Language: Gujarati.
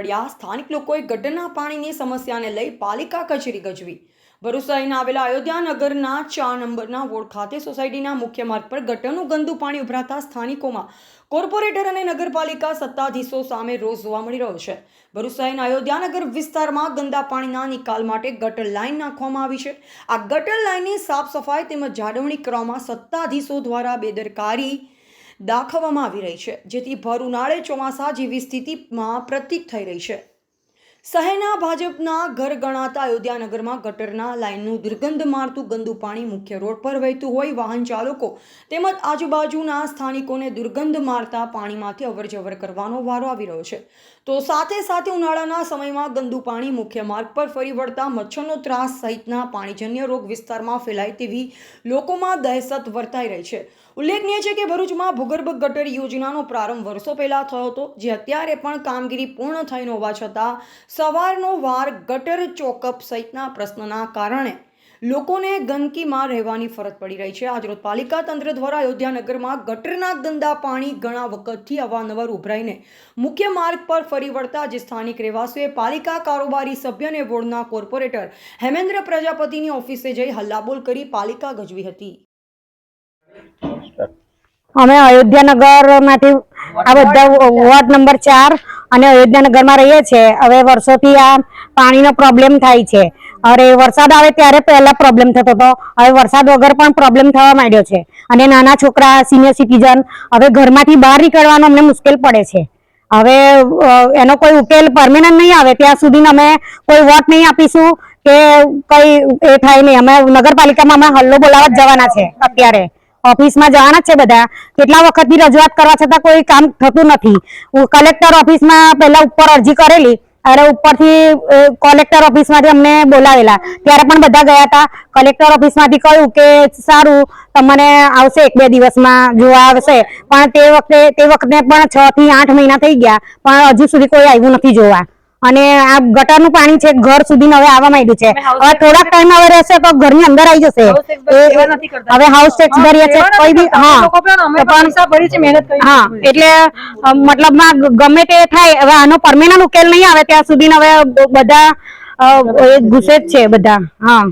પડ્યા। સ્થાનિક લોકોએ ગટરના પાણીની સમસ્યાને લઈ પાલિકા કચેરી ગજવી। ભરૂચ શહેરના આવેલા અયોધ્યાનગરના 4 નંબરના વોર્ડ ખાતે સોસાયટીના મુખ્ય માર્ગ પર ગટરનું ગંદુ પાણી ઉભરાતા સ્થાનિકોમાં કોર્પોરેટર અને નગરપાલિકા સત્તાધીશો સામે રોષ જોવા મળી રહ્યો છે। ભરૂચ શહેરના અયોધ્યાનગર વિસ્તારમાં ગંદા પાણીના નિકાલ માટે ગટર લાઇન નાખવામાં આવી છે। આ ગટર લાઇનની સાફ સફાઈ તેમજ જાળવણી કરવામાં સત્તાધીશો દ્વારા બેદરકારી દાખવવામાં આવી રહી છે, જેથી ભર ઉનાળે ચોમાસા જેવી સ્થિતિમાં પ્રતીક થઈ રહી છે। શહેરના ભાજપના ઘર ગણાતા અયોધ્યાનગરમાં ગટરના લાઇનનું દુર્ગંધ મારતું ગંદુ પાણી મુખ્ય રોડ પર વહેતું હોય વાહન ચાલકો તેમજ આજુબાજુના સ્થાનિકોને દુર્ગંધ મારતા પાણીમાંથી અવરજવર કરવાનો વારો આવી રહ્યો છે। તો સાથે સાથે ઉનાળાના સમયમાં ગંદુ પાણી મુખ્ય માર્ગ પર ફરી વળતા મચ્છરનો ત્રાસ સહિતના પાણીજન્ય રોગ વિસ્તારમાં ફેલાય તેવી લોકોમાં દહેશત વર્તાઈ રહી છે। ઉલ્લેખનીય છે કે ભરૂચમાં ભૂગર્ભ ગટર યોજનાનો પ્રારંભ વર્ષો પહેલા થયો હતો, જે અત્યારે પણ કામગીરી પૂર્ણ થઈ ન હોવા છતાં સવારનો વાર ગટર ચોકઅપ સહિતના પ્રશ્નના કારણે લોકોને ગંદકીમાં રહેવાની ફરજ પડી રહી છે। આજરોજ પાલિકા તંત્ર દ્વારા અયોધ્યાનગરમાં ગટરના ગંદા પાણી ઘણા વખતથી અવારનવાર ઉભરાઈને મુખ્ય માર્ગ પર ફરી વળતા જે સ્થાનિક રહેવાસીઓએ પાલિકા કારોબારી સભ્ય અને વોર્ડના કોર્પોરેટર હેમેન્દ્ર પ્રજાપતિની ઓફિસે જઈ હલ્લાબોલ કરી પાલિકા ગજવી હતી। અમે અયોધ્યાનગરમાંથી આ બધા વોર્ડ નંબર 4 અને અયોધ્યાનગરમાં રહીએ છીએ। હવે વર્ષોથી આ પાણીનો પ્રોબ્લેમ થાય છે। અરે વરસાદ આવે ત્યારે પહેલા પ્રોબ્લેમ થતો હતો, હવે વરસાદ વગર પણ પ્રોબ્લેમ થવા માંડ્યો છે અને નાના છોકરા, સિનિયર સિટીઝન હવે ઘરમાંથી બહાર નીકળવાનું અમને મુશ્કેલ પડે છે। હવે એનો કોઈ ઉકેલ પરમેનન્ટ નહીં આવે ત્યાં સુધી અમે કોઈ વોટ નહીં આપીશું કે કઈ એ થાય નહીં। અમે નગરપાલિકામાં અમે હલ્લો બોલાવવા જ જવાના છે। અત્યારે ઓફિસમાં જવાના છે બધા, કેટલા વખતની રજૂઆત કરવા છતાં કોઈ કામ થતું નથી। કલેક્ટર ઓફિસમાં પહેલા ઉપર અરજી કરેલી, અરે ઉપરથી કલેક્ટર ઓફિસમાંથી અમને બોલાવેલા ત્યારે પણ બધા ગયા હતા। કલેક્ટર ઓફિસમાંથી કહ્યું કે સારું તમને આવશે 1-2 દિવસમાં જોવા આવશે, પણ તે વખતે પણ 6 થી 8 મહિના થઈ ગયા પણ હજુ સુધી કોઈ આવ્યું નથી જોવા। અને આ ગટરનું પાણી છે ઘર સુધી હવે આવવા માંડ્યું છે। હવે થોડાક ટાઈમ હવે રહેશે તો ઘરની અંદર આવી જશે। હવે હાઉસ ટેક્સ ભરીએ છે કોઈ બી, હા એટલે મતલબમાં ગમે તે થાય, હવે આનો પરમેનન્ટ ઉકેલ નહીં આવે ત્યાં સુધી હવે બધા ગુસ્સે જ છે બધા। હા।